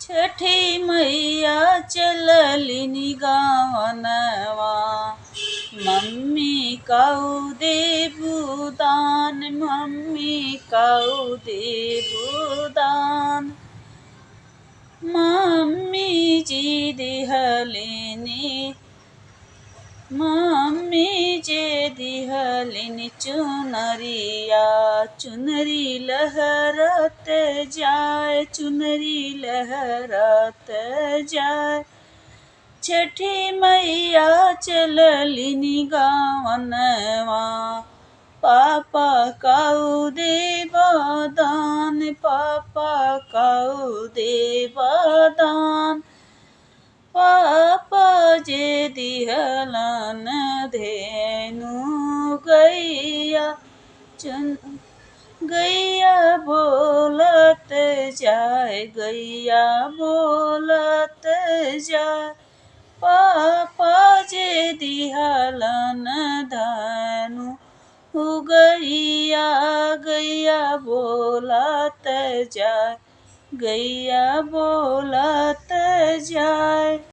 छठी मैया चललिनी गावनवा, मम्मी काऊ देबू दान, मम्मी काऊ देबू दान। मम्मी जी दिहलिनी, मम्मी जे दिहलिनी चुनरिया, चुनरी लहरत जाए, चुनरी लहरत जाए। छठी मैया चललिनी गावनवा, पापा काऊ देबा दान, पापा काऊ देबा दान। पापा जे दिहलन धेनु गैया, गैया बोलत जाए, गैया बोलत जाए। पापा जे दिहलन धनु गैया, गैया बोलत जाए, गैया बोलत जाए।